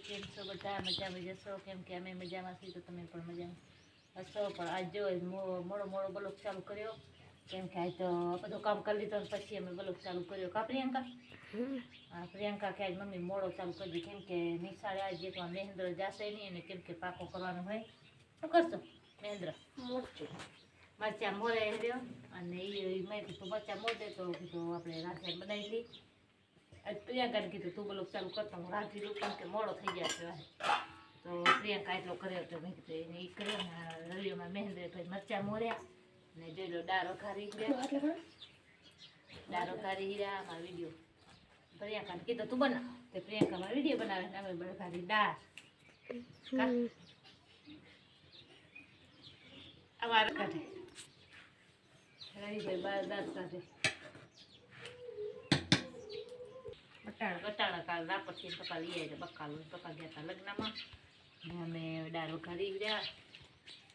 કેમ છો બધા? મજામાં જશો? કેમ કે અમે મજામાં છીએ તો તમે પણ મજામાં હશો. પણ આજ જો મોડો બ્લોગ ચાલુ કર્યો, કેમ કે આજ તો બધું કામ કરી લીધું પછી અમે બ્લોગ ચાલુ કર્યો. કા પ્રિયંકા? હા, પ્રિયંકા કે આજ મમ્મી મોડો ચાલુ કરી દી, કેમ કે નિશાળે આજ જેટલા મહેન્દ્ર જાશે નહીં અને કેમ કે પાકો કરવાનો હોય. શું કરશો મહેન્દ્ર? મરચાં મોરે રહ્યો અને એ મેં કીધું મરચાં મોર દે તો કીધું આપણે રાંધણ બનાવી લઈ. પ્રિયંકાને કીધું તું બ્લોગ ચાલુ કરતા હું રાંધી લઉં, કેમ કે મોડો થઈ ગયા છે. તો પ્રિયંકા એટલો કર્યો તો મેં કીધું એને એ કર્યો ને રવિયોમાં મહેન્દ્રે ભાઈ મરચાં મોર્યા ને જોઈ લો દાળ વઘારી હીરા આમાં વિડીયો પ્રિયંકાને કીધું તું બનાવ તો પ્રિયંકામાં વિડીયો બનાવે ને અમે વઘારી દાળ. અમારે કાઢે રવિભાઈ બાર દાળ કાઢે કટાણા કાલ રાપરથી પપ્પા લઈ આવ્યા બકાલું. પપ્પા ગયા હતા લગ્નમાં ને અમે દાળ વઘારી ગયા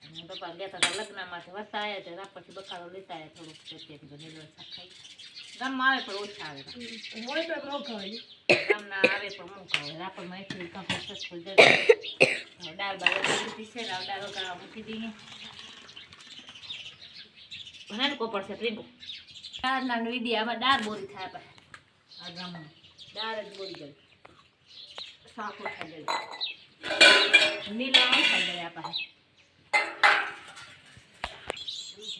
અને પપ્પા ગયા હતા લગ્નમાંથી વસ્તા આવ્યા તો રાપરથી બકાલો લેતા આવ્યા થોડુંક કીધું નીલો શાક ખાઈ. ગામમાં આવે પણ ઓછા આવે, ગામના આવે પણ મૂકા હોય. રાપરમાં એટલી કાપડ સસ્તું જડે દાળ બાર વઘારી છે ને દાળ વઘારવા મૂકી દઈએ. ઘણા કોપડ છે પ્રિંકુ દાળના વિડીયો આમાં દાળ બોરી થાય આપણે આ ગામમાં દાળ જ બોલી ગઈ શાક ઓછા ગઈ નીલા ઓછા ગયા પાસે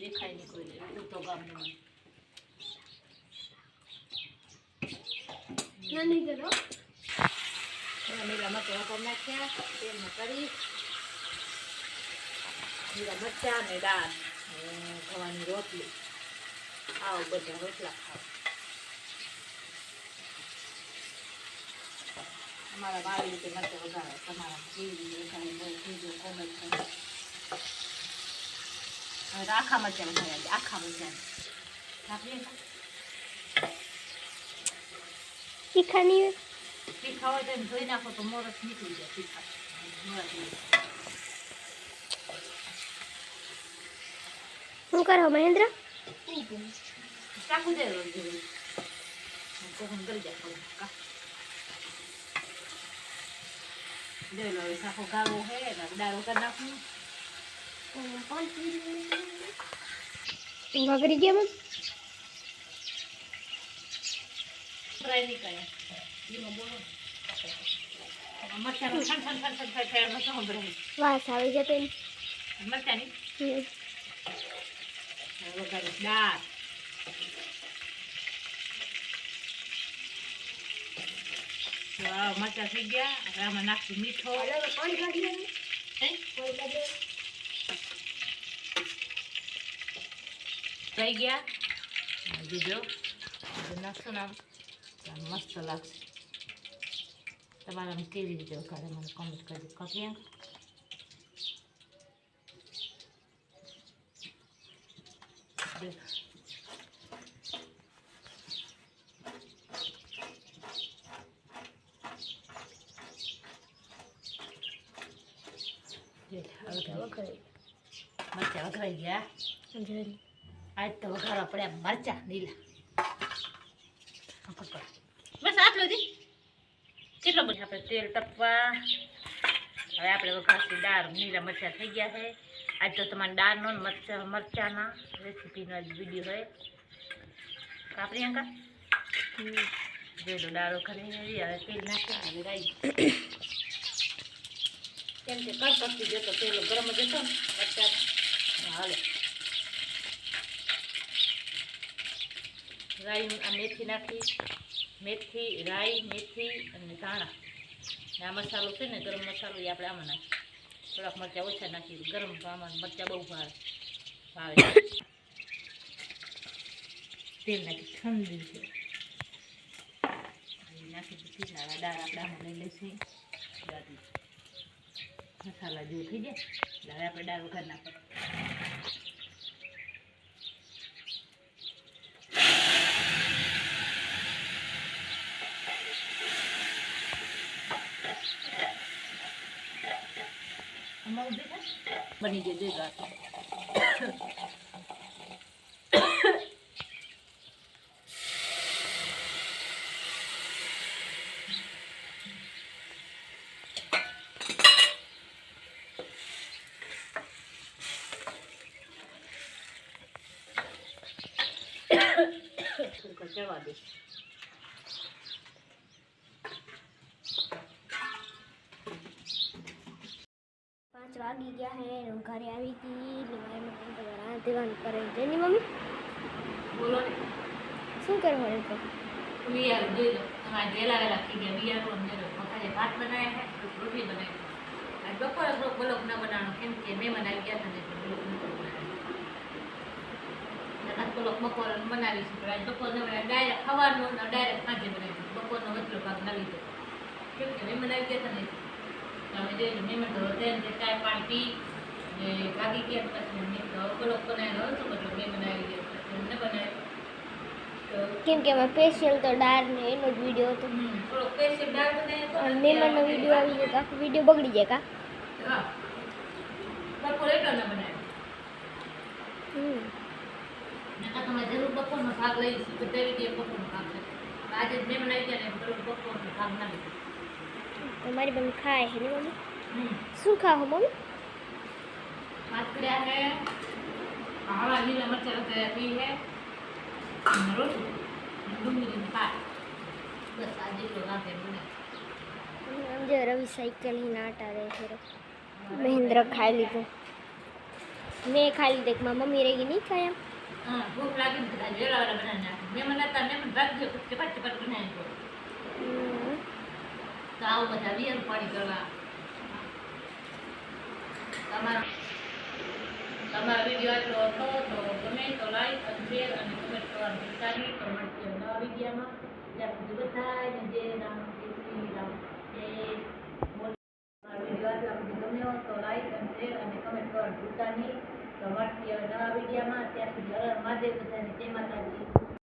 દેખાય નહીં કોઈ તો ગામનું નીલા મરચાં કરી નાખ્યા તેલમાં કરી નીલા મરચાં ને દાળ ખાવાની રોટલી. આવો બધા રોટલા ખાવ. અમારા વાળી રીતે મરચાં વઘારે, તમારા કેવી રીતે વઘારે કોમેન્ટ કરો. હવે આખા મરચાં વઘારે, આખા મરચાં તીખા હોય તો એમ ધોઈ નાખો તો મોરસ નીકળી જાય. તીખા શું કરો મહેન્દ્ર? ચાકુ દે કોકમ કરી જાય જોઈ લો સાખો ગાળો હે દાળ વગર નાખવું વગરી ગયા ફ્રાય નહીં કરે એમાં બોલો મરચાં વાસ આવી જતો મરચાંની વઘારી દાળ મરચાં થઈ ગયા. હવે આમાં નાખશું મીઠો થઈ ગયા દીધો નાખશું ને આમ મસ્ત લાગશે. તમારા કેવી રીતે વઘારે મને કોમેન્ટ કરજો. કપિયા મરચાં વઘારી ગયા. આજ તો વઘારવા પડ્યા મરચાં લીલા. બસ આટલું જ કેટલો બધું આપણે તેલ તપવા. હવે આપણે વઘારતી દાળ લીલા મરચાં થઈ ગયા છે. આજ તો તમારે દાળનો મરચાંના રેસીપીનો આજ વિડીયો હોય. કા પ્રિયંકા જોઈ લો દાળ વઘારી હવે તેલ નાખ્યા હવે રાઈ કેમ કે કડકડતી જતો તેલ ગરમ જ હતો ને મરચાં હાલે. રાઈ આ મેથી નાખી મેથી રાઈ મેથી અને ધાણા આ મસાલો છે ને ગરમ મસાલો એ આપણે આમાં નાખીએ. થોડાક મરચાં ઓછા નાખીએ ગરમ આમાં મરચાં બહુ ભાવે તેલ નાખી ઠંડી છે નાખી દીધી. દાળ આપણે આમાં લઈ લઈશું મસાલા જેવું થઈ જાય એટલે હવે આપણે દાળ વઘાર નાખો. બની ગઈ જોઈ ગાતો જવા દે. 5 વાગી ગયા હે હું ઘરે આવી હતી એટલે મારે મમ્મી તો રાંધવાનું કરે છે ની મમ્મી બોલો ને. શું કરવાનું તો વિયાર જોઈ લો તમારે વેલા વેલા થઈ ગયા વિયારો ને વખાતે ભાત બનાવ્યા છે રોટલી બનાવી આજ બપોરે થોડોક બ્લોક ના બનાવવાનો કેમ કે મહેમાન આવી ગયા હતા ને એટલે બ્લોક નતો બનાવ્યો આજ બ્લોક બપોરે બનાવીશું પણ આજ બપોર ડાયરેક્ટ ખાવાનું ને ડાયરેક્ટ સાંજે બનાવીશું બપોરનો વચલો ભાગ ના લીધો કેમ કે મહેમાન આવી ગયા હતા ને તમે જોઈ લો મહેમાન તો ટ્રેન ચાય પાણી પી ને ભાગી ગયા પછી મેં તો બ્લોક બનાવેલો હતો મતલબ મહેમાન આવી ગયા પછી ન બનાવ્યો કેમ કે એમાં સ્પેશિયલ તો દાળ ને એનો જ વિડીયો હતો થોડો પેશી દાળ બનાવ્યો અને મહેમાનનો વિડીયો આવી જાય તો આખો વિડીયો બગડી જાય કા હા બપોરે એટલો ના બનાવ્યો નકા તમે જરૂર બપોરનો ભાગ લઈ શકો તેવી રીતે બપોરનો ભાગ લે આજે મેં બનાવી ગયા ને જરૂર બપોરનો ભાગ ના લીધો તમારી મમ્મી ખાય છે ને મમ્મી શું ખાઓ મમ્મી વાત કર્યા હે હવા લીલા મરચાં લગાવ્યા પી હે અને રોટલી ડુંગળીની ભાત બસ આ જેટલો રાંધે બનાવે સમજો રવિ સાયકલ ही नाटा दे फिर महेंद्र खाई लीधो मैं खाई लीधो कि मम्मी रहेगी नहीं खाया હા ભૂખ લાગી ને બધા વેલા વેલા બનાવી નાખે મેં મને હતા મેં મને રાખજો ચપાટ ચપાટ બનાવી દો તો આવું બધા વિયર પાણી કરવા તમારો વિડીયો આટલો હતો તો ગમે તો લાઈક અને શેર અને કમેન્ટ કરવાનું ભૂલતા નહીં તો મળશે નવા વિડીયોમાં ત્યાં સુધી બધાને જય રામ જય શ્રી રામ જય બોલ મારો વિડીયો આટલા સુધી ગમ્યો તો લાઈક અને શેર અને કમેન્ટ કરવાનું ભૂલતા નહીં તો મળશે નવા વિડીયોમાં ત્યાં સુધી હર મહાદેવ બધાને જય માતાજી